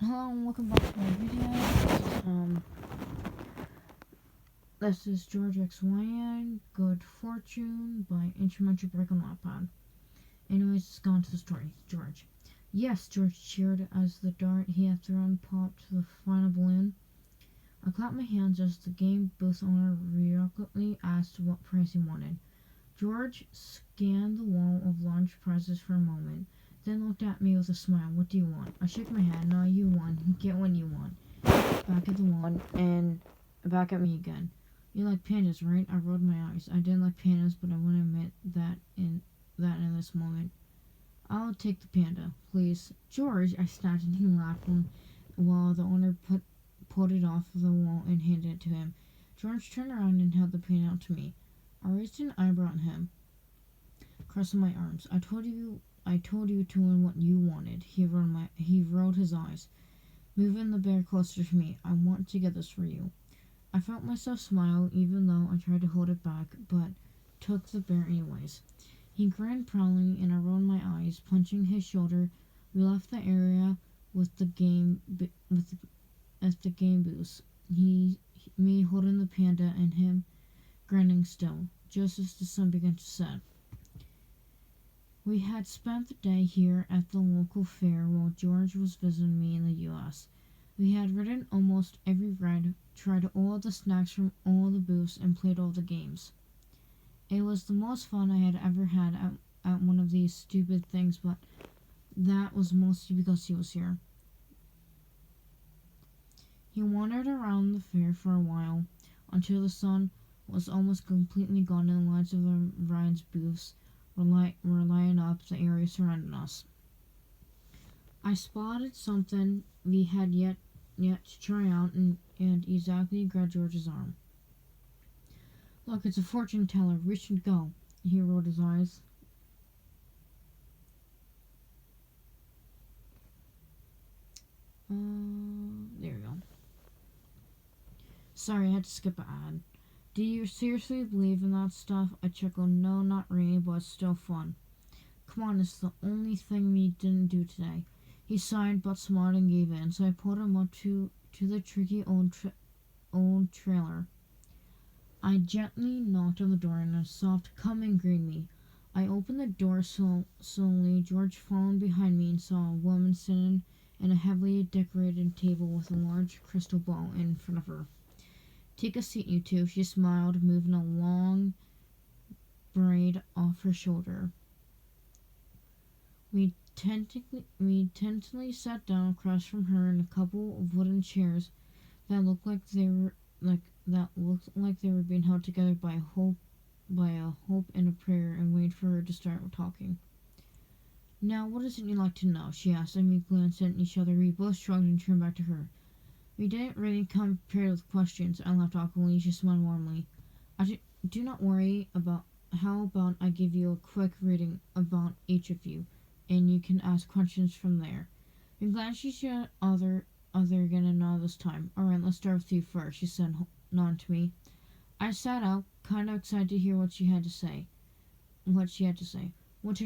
Hello and welcome back to my video. This is George XYN, Good Fortune by Instrumental Break on Wattpad. Anyways, let's go on to the story. George. Yes, George cheered as the dart he had thrown popped to the final balloon. I clapped my hands as the game booth owner reluctantly asked what prize he wanted. George scanned the wall of large prizes for a moment, then looked at me with a smile. What do you want? I shook my head. No, you won. Get what you want. Back at the wall and back at me again. You like pandas, right? I rolled my eyes. I didn't like pandas, but I wouldn't admit that in this moment. I'll take the panda, please. George, I snapped, and he laughed while the owner pulled it off the wall and handed it to him. George turned around and held the panda out to me. I raised an eyebrow at him, crossing my arms. I told you to win what you wanted. He rolled his eyes, moving the bear closer to me. I want to get this for you. I felt myself smile, even though I tried to hold it back, but took the bear anyways. He grinned proudly, and I rolled my eyes, punching his shoulder. We left the area with the game booth. Me holding the panda, and him grinning still, just as the sun began to set. We had spent the day here at the local fair while George was visiting me in the U.S. We had ridden almost every ride, tried all the snacks from all the booths, and played all the games. It was the most fun I had ever had at one of these stupid things, but that was mostly because he was here. He wandered around the fair for a while, until the sun was almost completely gone and the lights of the rides booths were lighting up the area surrounding us. I spotted something we had yet to try out and exactly grabbed George's arm. Look, it's a fortune teller. We should go. He rolled his eyes. There we go. Sorry, I had to skip an ad. Do you seriously believe in that stuff? I chuckled. No, not really, but it's still fun. Come on, it's the only thing we didn't do today. He sighed but smiled and gave in, so I pulled him up to the tricky old trailer. I gently knocked on the door and a soft "come in" greeted me. I opened the door slowly. George followed behind me and saw a woman sitting at a heavily decorated table with a large crystal ball in front of her. Take a seat, you two, she smiled, moving a long braid off her shoulder. We tentatively sat down across from her in a couple of wooden chairs that looked like they were being held together by a hope and a prayer, and waited for her to start talking. Now, what is it you'd like to know? She asked, and we glanced at each other. We both shrugged and turned back to her. We didn't really come prepared with questions. I laughed awkwardly. She smiled warmly. Do not worry about. How about I give you a quick reading about each of you, and you can ask questions from there. We glanced at each other again and nodded this time. All right, let's start with you first, she said, nodding to me. I sat up, kind of excited to hear what she had to say. What's your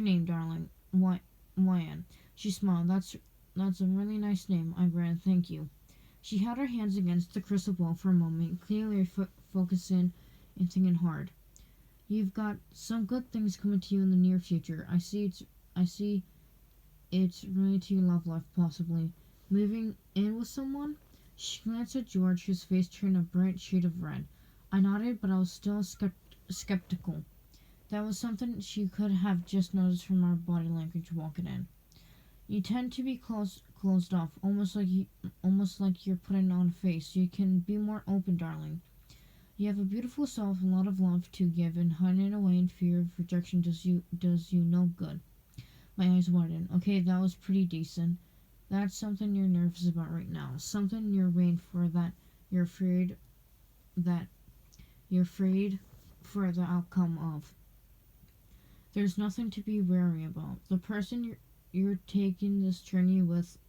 name, darling? Wyan. She smiled. That's a really nice name. I grinned. Thank you. She held her hands against the crystal ball for a moment, clearly focusing and thinking hard. You've got some good things coming to you in the near future. I see it's related to your love life, possibly. Moving in with someone? She glanced at George, whose face turned a bright shade of red. I nodded, but I was still skeptical. That was something she could have just noticed from our body language walking in. You tend to be closed off, almost like you're putting on a face. You can be more open, darling. You have a beautiful self and a lot of love to give, and hiding it away in fear of rejection does you no good. My eyes widened. Okay, that was pretty decent. That's something you're nervous about right now. Something you're waiting for, that you're afraid for the outcome of. There's nothing to be wary about. The person you're taking this journey with,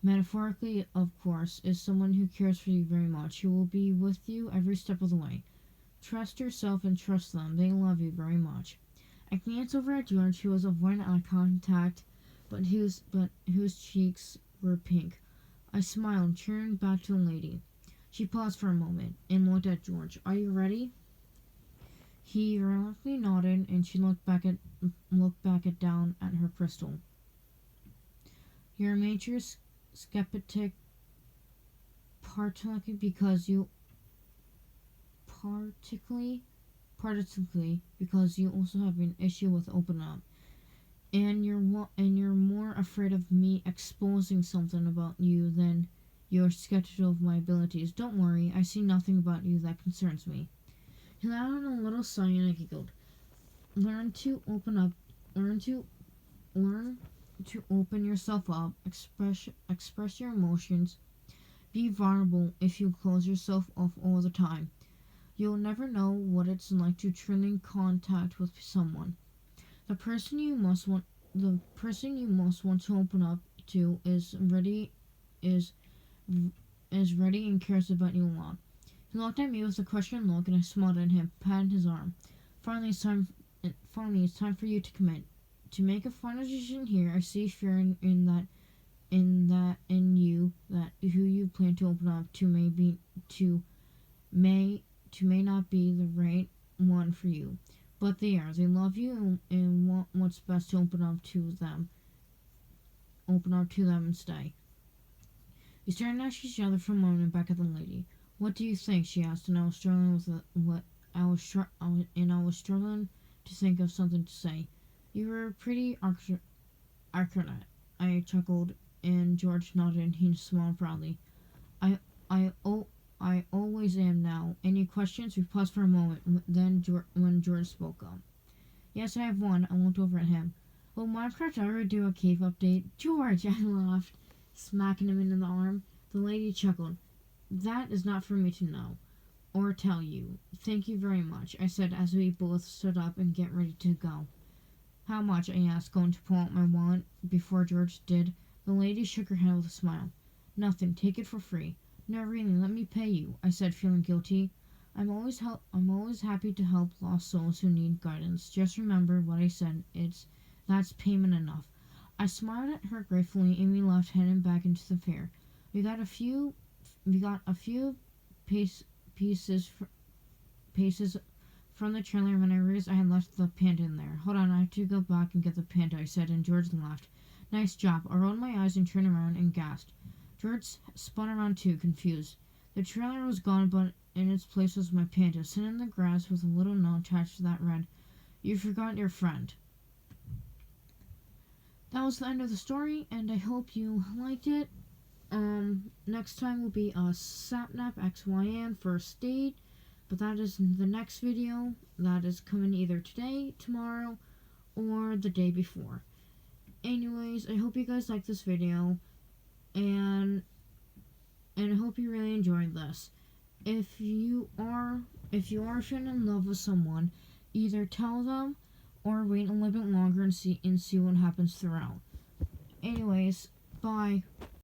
metaphorically of course, is someone who cares for you very much, who will be with you every step of the way. Trust yourself and trust them. They love you very much. I glanced over at George, who was avoiding eye contact, but whose cheeks were pink. I smiled, turned back to the lady. She paused for a moment and looked at George. Are you ready? He reluctantly nodded, and she looked back at down at her crystal. You're a major skeptic, particularly because you also have an issue with open up, and you're more afraid of me exposing something about you than you're skeptical of my abilities. Don't worry, I see nothing about you that concerns me. He let out a little sigh and I giggled. Learn to open yourself up, express your emotions, be vulnerable. If you close yourself off all the time, you'll never know what it's like to truly in contact with someone. The person you most want to open up to is ready and cares about you a lot. He looked at me with a questioning look, and I smiled at him, patted his arm. Finally, it's time for you to commit. To make a final decision here, I see fear in you that who you plan to open up to may not be the right one for you. But they are. They love you and want what's best to open up to them. Open up to them and stay. We stared at each other for a moment and back at the lady. What do you think? She asked, and I was struggling to think of something to say. You were pretty articulate. I chuckled, and George nodded and he smiled proudly. I always am now. Any questions? We paused for a moment. Then when George spoke up. Yes, I have one. I looked over at him. Will Minecraft ever do a cave update? George, I laughed, smacking him in the arm. The lady chuckled. That is not for me to know or tell you. Thank you very much, I said as we both stood up and get ready to go. How much? I asked, going to pull out my wallet before George did. The lady shook her head with a smile. Nothing. Take it for free. No, really, let me pay you, I said, feeling guilty. I'm always happy to help lost souls who need guidance. Just remember what I said. That's payment enough. I smiled at her gratefully, and we left, heading back into the fair. We got a few paces from the trailer when I realized I had left the panda in there. Hold on, I have to go back and get the panda, I said, and George laughed. Nice job. I rolled my eyes and turned around and gasped. George spun around too, confused. The trailer was gone, but in its place was my panda, sitting in the grass with a little note attached that read, You forgot your friend. That was the end of the story, and I hope you liked it. Next time will be a sapnap XYN first date, but that is the next video. That is coming either today, tomorrow, or the day before. Anyways, I hope you guys like this video, and I hope you really enjoyed this. If you are falling in love with someone, either tell them or wait a little bit longer and see what happens throughout. Anyways, bye.